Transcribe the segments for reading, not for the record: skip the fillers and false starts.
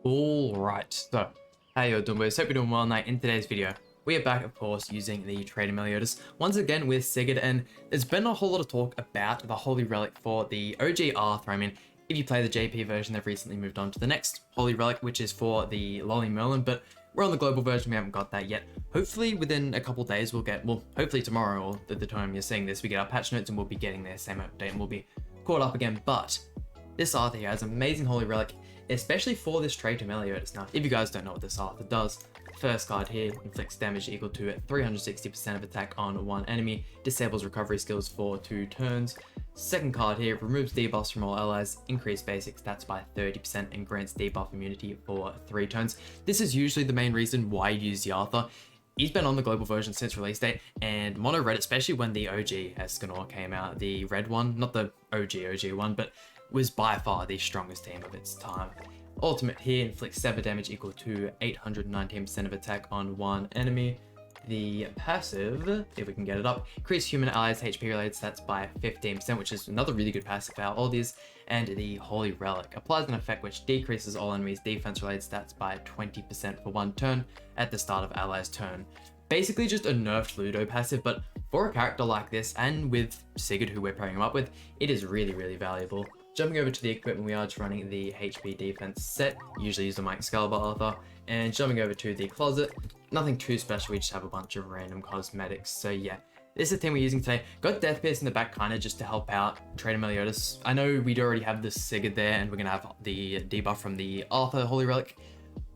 Alright, so how you doing boys? Hope you're doing well tonight. In today's video, we are back of course using the Trader Meliodas once again with Sigurd, and there's been a whole lot of talk about the Holy Relic for the OG Arthur. I mean, if you play the JP version, they've recently moved on to the next Holy Relic, which is for the Lolly Merlin, but we're on the global version, we haven't got that yet. Hopefully within a couple days we'll get, well, hopefully tomorrow or the time you're seeing this, we get our patch notes and we'll be getting their same update and we'll be caught up again. But this Arthur here has amazing Holy Relic, especially for this Trader Meliodas. Now, if you guys don't know what this Arthur does, first card here inflicts damage equal to 360% of attack on one enemy, disables recovery skills for 2 turns. Second card here removes debuffs from all allies, increase basic stats by 30%, and grants debuff immunity for 3 turns. This is usually the main reason why you use the Arthur. He's been on the global version since release date, and mono red, especially when the OG Escanor came out, the red one, not the OG one, but was by far the strongest team of its time. Ultimate here inflicts 7 damage equal to 819% of attack on one enemy. The passive, if we can get it up, increase human allies HP related stats by 15%, which is another really good passive for our oldies. And the Holy Relic applies an effect which decreases all enemies defense related stats by 20% for 1 turn at the start of allies turn. Basically just a nerfed Ludo passive, but for a character like this and with Sigurd, who we're pairing him up with, it is really valuable. Jumping over to the equipment, we are just running the HP defense set, usually use the Mike Excalibur Arthur, and jumping over to the closet, nothing too special, we just have a bunch of random cosmetics. So yeah, this is the team we're using today. Got Death Pierce in the back kind of just to help out Trader Meliodas. I know we'd already have the Sigurd there and we're going to have the debuff from the Arthur Holy Relic,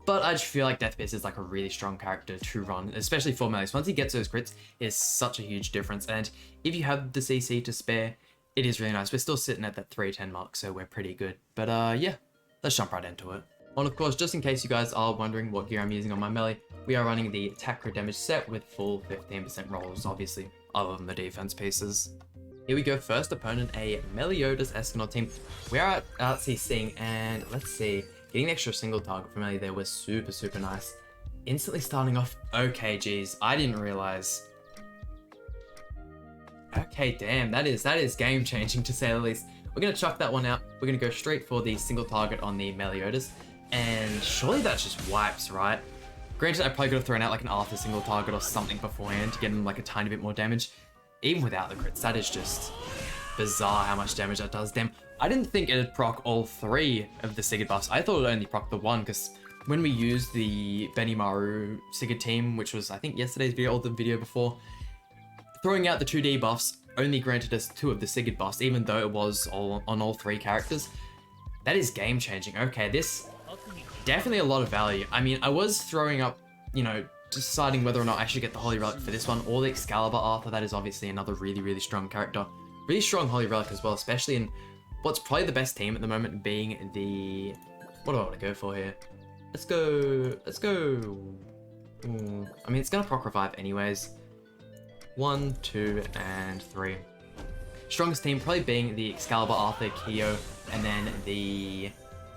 but I just feel like Death Pierce is like a really strong character to run, especially for Meliodas. Once he gets those crits, it's such a huge difference, and if you have the CC to spare, it is really nice. We're still sitting at that 310 mark, so we're pretty good. But yeah, let's jump right into it. And of course, just in case you guys are wondering what gear I'm using on my melee, we are running the attack crit damage set with full 15% rolls, obviously, other than the defense pieces. Here we go, first opponent, a Meliodas Escanor team. We are out CCing, and let's see, getting the extra single target from melee there was super nice. Instantly starting off, okay, geez, I didn't realize. Okay, damn, that is game changing to say the least. We're gonna chuck that one out. We're gonna go straight for the single target on the Meliodas, and surely that just wipes, right? Granted, I probably could have thrown out like an Arthur single target or something beforehand to get him like a tiny bit more damage. Even without the crits, that is just bizarre how much damage that does. Damn, I didn't think it'd proc all 3 of the Sigurd buffs. I thought it'd only proc the 1, because when we used the Benimaru Sigurd team, which was I think yesterday's video or the video before, throwing out the 2 debuffs only granted us 2 of the Sigurd buffs, even though it was on all 3 characters. That is game changing. Okay, this definitely a lot of value. I mean, I was throwing up, you know, deciding whether or not I should get the Holy Relic for this one or the Excalibur Arthur. That is obviously another really strong character. Really strong Holy Relic as well, especially in what's probably the best team at the moment, being the... What do I want to go for here? Let's go... Ooh, I mean, it's going to proc revive anyways. 1, 2, and 3. Strongest team probably being the Excalibur Arthur, Kyo, and then the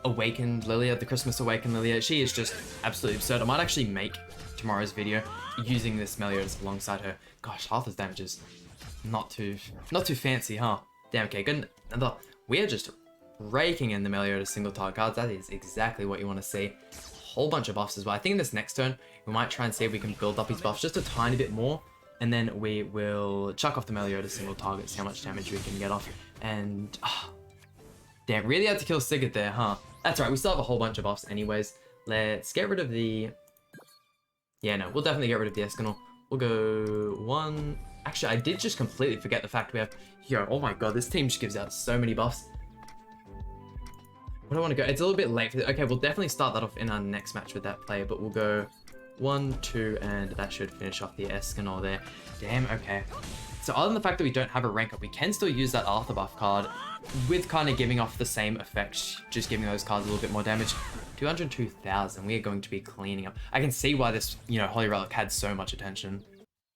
Awakened Lilia, the Christmas Awakened Lilia. She is just absolutely absurd. I might actually make tomorrow's video using this Meliodas alongside her. Gosh, Arthur's damage is not too fancy, huh? Damn, okay, good. We are just raking in the Meliodas single target cards. That is exactly what you want to see. Whole bunch of buffs as well. I think in this next turn, we might try and see if we can build up his buffs just a tiny bit more, and then we will chuck off the Meliodas single target, see how much damage we can get off. And damn, really had to kill Sigurd there, huh? That's right, we still have a whole bunch of buffs anyways. Let's get rid of the... Yeah, no, we'll definitely get rid of the Escanor. We'll go 1... Actually, I did just completely forget the fact we have... Yo, oh my god, this team just gives out so many buffs. Where do I want to go? It's a little bit late for it. Okay, we'll definitely start that off in our next match with that player, but we'll go 1, 2, and that should finish off the Escanor there. Damn, okay. So other than the fact that we don't have a rank up, we can still use that Arthur buff card with kind of giving off the same effect, just giving those cards a little bit more damage. 202,000, we are going to be cleaning up. I can see why this, you know, Holy Relic had so much attention.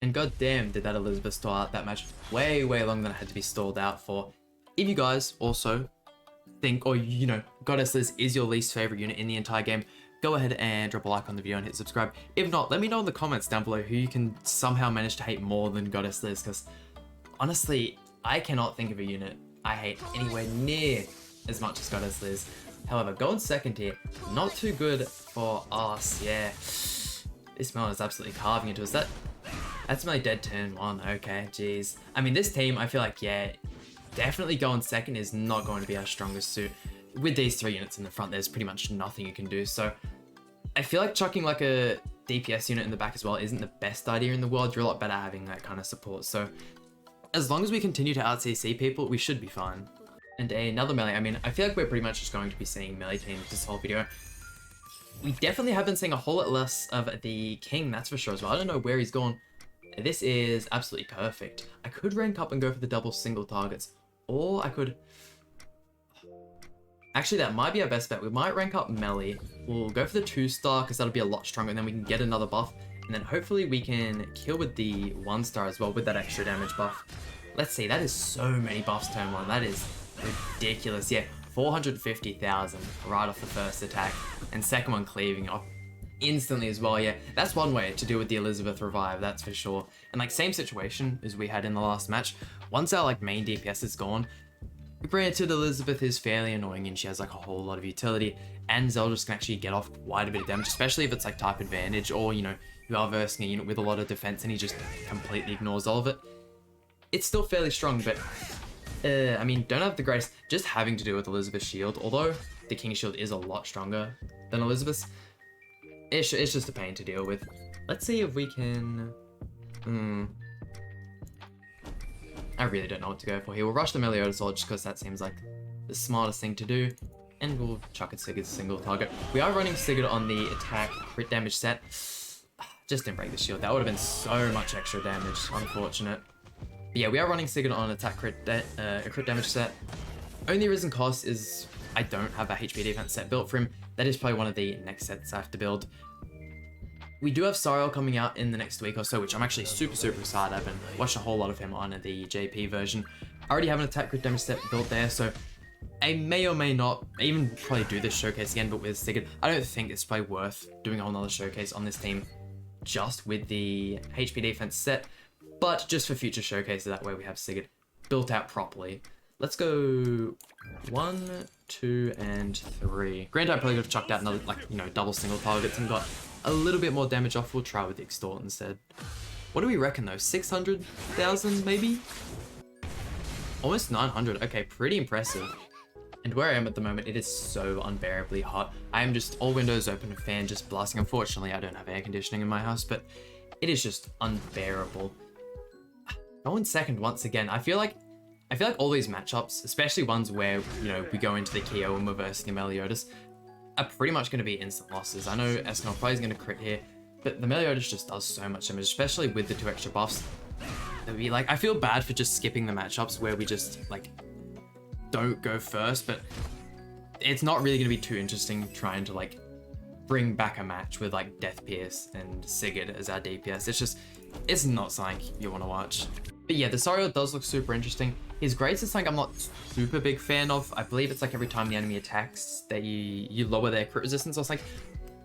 And goddamn, did that Elizabeth stall out that match way longer than it had to be stalled out for. If you guys also think, or you know, Goddess Liz is your least favorite unit in the entire game, go ahead and drop a like on the video and hit subscribe. If not, let me know in the comments down below who you can somehow manage to hate more than Goddess Liz, because honestly, I cannot think of a unit I hate anywhere near as much as Goddess Liz. However, going second here, not too good for us. Yeah, this Melon is absolutely carving into us. That's my dead turn 1. Okay, jeez. I mean, this team, I feel like, yeah, definitely going second is not going to be our strongest suit. With these 3 units in the front, there's pretty much nothing you can do. So I feel like chucking like a DPS unit in the back as well isn't the best idea in the world. You're a lot better having that kind of support. So as long as we continue to out-CC people, we should be fine. And another melee. I mean, I feel like we're pretty much just going to be seeing melee teams this whole video. We definitely have been seeing a whole lot less of the king, that's for sure as well. I don't know where he's gone. This is absolutely perfect. I could rank up and go for the double single targets, or I could... Actually, that might be our best bet. We might rank up melee. We'll go for the 2-star because that'll be a lot stronger, and then we can get another buff. And then hopefully we can kill with the 1-star as well with that extra damage buff. Let's see, that is so many buffs turn 1. That is ridiculous. Yeah, 450,000 right off the first attack, and second one cleaving off instantly as well. Yeah, that's one way to deal with the Elizabeth revive, that's for sure. And like same situation as we had in the last match. Once our like main DPS is gone, granted Elizabeth is fairly annoying and she has like a whole lot of utility, and Zeldris can actually get off quite a bit of damage, especially if it's like type advantage, or you know, you are versing a unit with a lot of defense and he just completely ignores all of it. It's still fairly strong, but I mean, don't have the greatest, just having to deal with Elizabeth's shield, although the King's shield is a lot stronger than Elizabeth's. It's just a pain to deal with. Let's see if we can... I really don't know what to go for here. We'll rush the Meliodas Sword just because that seems like the smartest thing to do. And we'll chuck at Sigurd's single target. We are running Sigurd on the attack crit damage set. Just didn't break the shield. That would have been so much extra damage. Unfortunate. But yeah, we are running Sigurd on attack crit damage set. Only reason cost is I don't have a HP defense set built for him. That is probably one of the next sets I have to build. We do have Sariel coming out in the next week or so, which I'm actually super excited. I've been watching a whole lot of him on the JP version. I already have an attack crit damage set built there, so I may or may not even probably do this showcase again, but with Sigurd. I don't think it's probably worth doing a whole nother showcase on this team just with the HP defense set, but just for future showcases, that way we have Sigurd built out properly. Let's go 1, 2, and 3. Granted, I probably could have chucked out another, like, you know, double single targets and got a little bit more damage off. We'll try with the Extort instead. What do we reckon though? 600,000 maybe? Almost 900. Okay, pretty impressive. And where I am at the moment, it is so unbearably hot. I am just all windows open and fan just blasting. Unfortunately, I don't have air conditioning in my house, but it is just unbearable. Going second once again. I feel like all these matchups, especially ones where, you know, we go into the Keo and we're versing a Meliodas, are pretty much going to be instant losses. I know Escanor probably is going to crit here, but the Meliodas just does so much damage, especially with the 2 extra buffs. It'd be like, I feel bad for just skipping the matchups where we just like don't go first, but it's not really going to be too interesting trying to like bring back a match with like Death Pierce and Sigurd as our DPS. It's not something you want to watch. But yeah, the Sariel does look super interesting. His grades is something I'm not super big fan of. I believe it's like every time the enemy attacks that you lower their crit resistance or something.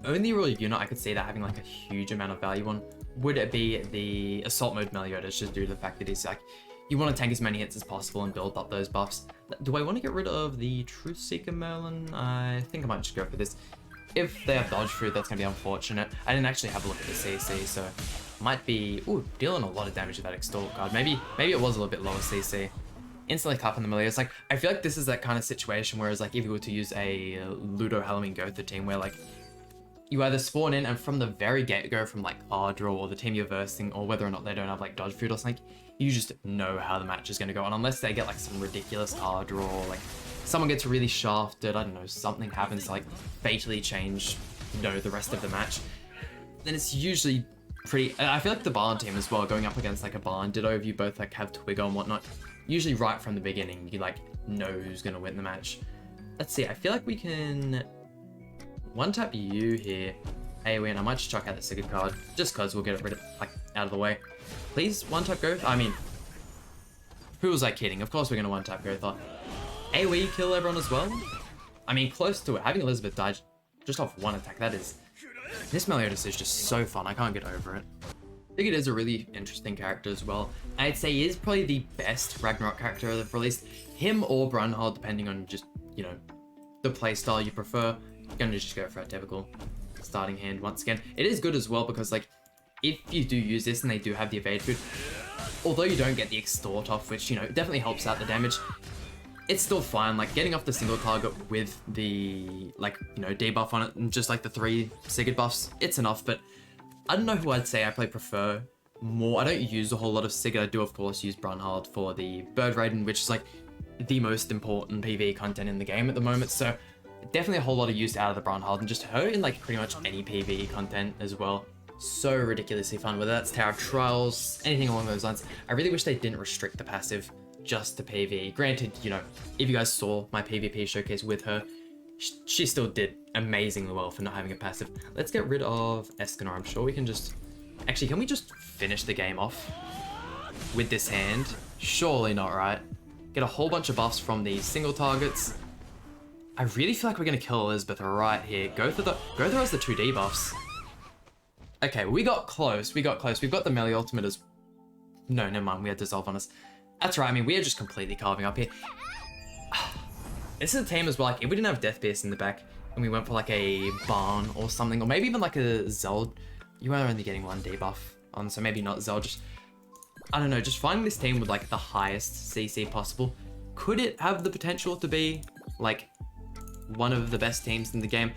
Only real unit I could see that having like a huge amount of value on would it be the Assault Mode Meliodas, just due to the fact that he's like, you want to tank as many hits as possible and build up those buffs. Do I want to get rid of the Truth Seeker Merlin? I think I might just go for this. If they have dodge through, that's going to be unfortunate. I didn't actually have a look at the CC, so might be dealing a lot of damage with that Extort card. Maybe it was a little bit lower CC. Instantly clapping the Meliodas. Like, I feel like this is that kind of situation whereas like if you were to use a Ludo Halloween Gotha team where like you either spawn in and from the very get-go from like card draw or the team you're versing, or whether or not they don't have like dodge food or something, you just know how the match is going to go on, unless they get like some ridiculous card draw, or like someone gets really shafted, I don't know, something happens to like fatally change, you know, the rest of the match, then it's usually pretty... I feel like the Barn team as well, going up against like a Barn Ditto, if you both like have Twigger and whatnot, usually right from the beginning, you like know who's going to win the match. Let's see, I feel like we can one-tap you here. AoE, and I might just chuck out the Sigurd card, just cause we'll get it rid of, like, out of the way. Please, one-tap Gotha. I mean, who was I kidding? Of course we're gonna one-tap Gotha. AoE kill everyone as well? I mean, close to it. Having Elizabeth die just off one attack, that is... This Meliodas is just so fun, I can't get over it. I think it is a really interesting character as well. I'd say he is probably the best Ragnarok character they've released. Him or Brunhard, depending on just, you know, the playstyle you prefer, you're gonna just go for a typical starting hand once again. It is good as well because like, if you do use this and they do have the evade food, although you don't get the extort off, which, you know, definitely helps out the damage, it's still fine. Like, getting off the single target with the, like, you know, debuff on it and just like the 3 Sigurd buffs, it's enough. But I don't know who I'd say I prefer more. I don't use a whole lot of Sigurd. I do, of course, use Brunhard for the Bird Raiden, which is like the most important PvE content in the game at the moment. So definitely a whole lot of use out of the Brunhard, and just her in like pretty much any PvE content as well. So ridiculously fun, whether that's Tower of Trials, anything along those lines. I really wish they didn't restrict the passive just to PvE. Granted, you know, if you guys saw my PvP showcase with her, she still did amazingly well for not having a passive. Let's get rid of Escanor. I'm sure we can just... Actually, can we just finish the game off with this hand? Surely not, right? Get a whole bunch of buffs from the single targets. I really feel like we're going to kill Elizabeth right here. Gotha has the 2 debuffs. Okay, we got close. We got close. We've got the melee ultimate as... No, never mind. We had Dissolve on us. That's right. I mean, we are just completely carving up here. This is a team as well. Like, if we didn't have Death Pierce in the back and we went for like a Barn or something, or maybe even like a Zeld, you are only getting 1 debuff on, so maybe not Zeld. Just, I don't know, just finding this team with like the highest CC possible. Could it have the potential to be like one of the best teams in the game?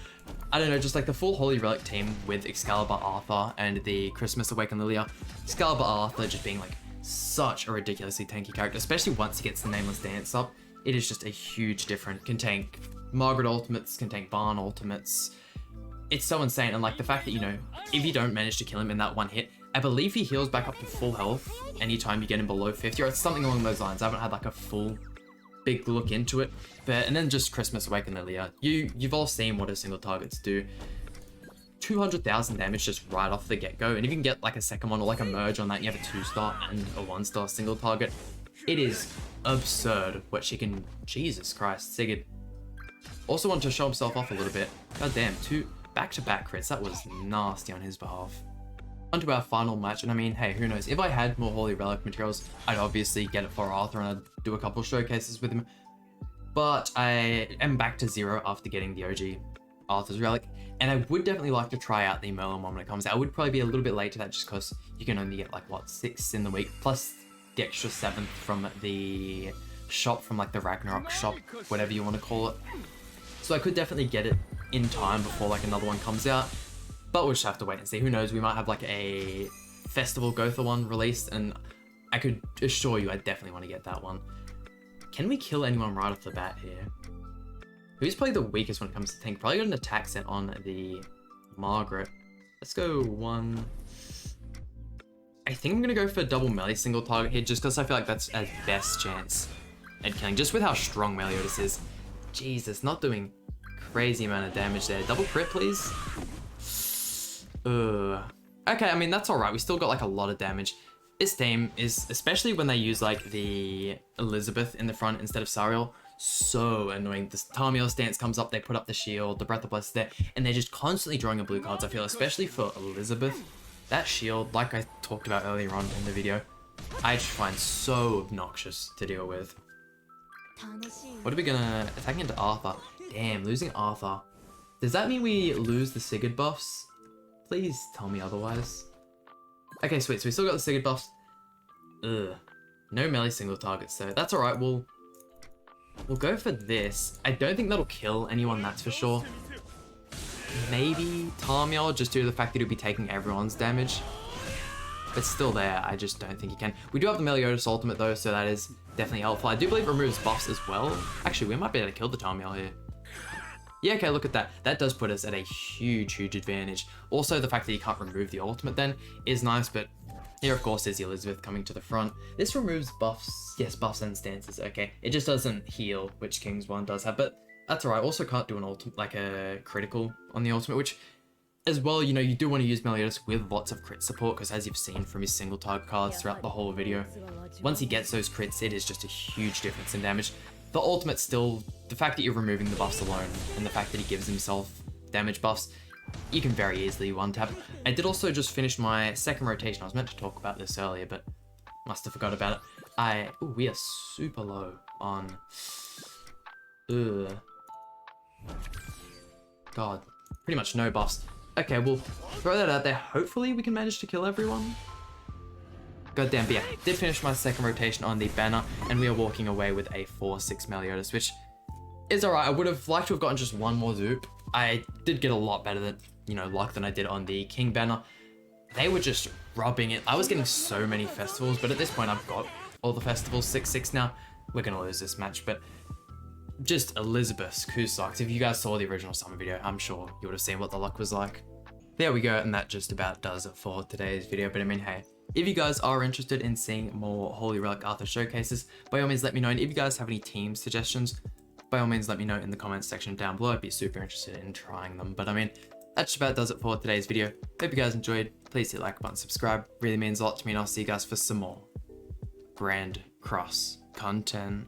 I don't know, just like the full Holy Relic team with Excalibur, Arthur, and the Christmas Awakened Lilia. Excalibur Arthur just being like such a ridiculously tanky character, especially once he gets the Nameless Dance up. It is just a huge difference. Can tank Margaret ultimates, can tank Barn ultimates. It's so insane. And like the fact that, you know, if you don't manage to kill him in that 1 hit, I believe he heals back up to full health anytime you get him below 50, or it's something along those lines. I haven't had like a full big look into it. But, and then just Christmas Awakened Lilia. You've all seen what his single targets do. 200,000 damage just right off the get-go. And if you can get like a second one or like a merge on that, and you have a 2-star and a 1-star single target, it is absurd what she can... Jesus Christ, Sigurd. Also wanted to show himself off a little bit. God damn, 2 back-to-back crits. That was nasty on his behalf. On to our final match, and I mean, hey, who knows? If I had more Holy Relic materials, I'd obviously get it for Arthur and I'd do a couple showcases with him. But I am back to 0 after getting the OG Arthur's Relic, and I would definitely like to try out the Merlin one when it comes out. I would probably be a little bit late to that just because you can only get like, what, 6 in the week, plus the extra 7th from the shop, from like the Ragnarok shop, whatever you want to call it. So I could definitely get it in time before like another one comes out, but we'll just have to wait and see. Who knows, we might have like a Festival Gotha one released, and I could assure you I definitely want to get that one. Can we kill anyone right off the bat here? Who's probably the weakest when it comes to tank? Probably got an attack set on the Margaret. Let's go 1. I think I'm gonna go for double melee single target here, just because I feel like that's our best chance at killing, just with how strong Meliodas is. Jesus, not doing crazy amount of damage there. Double crit, please. Okay, I mean, that's alright. We still got like a lot of damage. This team is, especially when they use like the Elizabeth in the front instead of Sariel, so annoying. This Tamiel's stance comes up, they put up the shield, the Breath of Bless there, and they're just constantly drawing a blue cards, I feel, especially for Elizabeth. That shield, like I talked about earlier on in the video, I just find so obnoxious to deal with. What are we gonna... Attacking into Arthur. Damn, losing Arthur. Does that mean we lose the Sigurd buffs? Please tell me otherwise. Okay, sweet. So we still got the Sigurd buffs. Ugh. No melee single targets, so that's alright. We'll go for this. I don't think that'll kill anyone, that's for sure. Maybe Tamiel, just due to the fact that he'll be taking everyone's damage. But still there, I just don't think he can. We do have the Meliodas ultimate though, so that is definitely helpful. I do believe it removes buffs as well. Actually, we might be able to kill the Tamiel here. Yeah, okay, look at that. That does put us at a huge, huge advantage. Also, the fact that you can't remove the ultimate then is nice, but here, of course, is the Elizabeth coming to the front. This removes buffs. Yes, buffs and stances, okay. It just doesn't heal, which King's One does have, but that's alright. Also can't do an ultimate, like a critical on the ultimate, which as well, you know, you do want to use Meliodas with lots of crit support, because as you've seen from his single target cards throughout the whole video, once he gets those crits, it is just a huge difference in damage. The ultimate still, the fact that you're removing the buffs alone, and the fact that he gives himself damage buffs, you can very easily one-tap. I did also just finish my second rotation. I was meant to talk about this earlier, but must have forgot about it. Ooh, we are super low on... God, pretty much no buffs. Okay, we'll throw that out there. Hopefully we can manage to kill everyone. Goddamn, but yeah, did finish my second rotation on the banner, and we are walking away with a 4/6 Meliodas, which is alright. I would have liked to have gotten just one more Zoop. I did get a lot better than, luck than I did on the King banner. They were just rubbing it. I was getting so many festivals, but at this point I've got all the festivals, 6/6 now. We're gonna lose this match, but just Elizabeth, who sucks. If you guys saw the original summer video, I'm sure you would have seen what the luck was like. There we go, and that just about does it for today's video. But I mean, hey, if you guys are interested in seeing more Holy Relic Arthur showcases, by all means let me know. And if you guys have any team suggestions, by all means let me know in the comments section down below. I'd be super interested in trying them. But I mean, that just about does it for today's video. Hope you guys enjoyed. Please hit the like button, subscribe. Really means a lot to me, and I'll see you guys for some more Grand Cross content.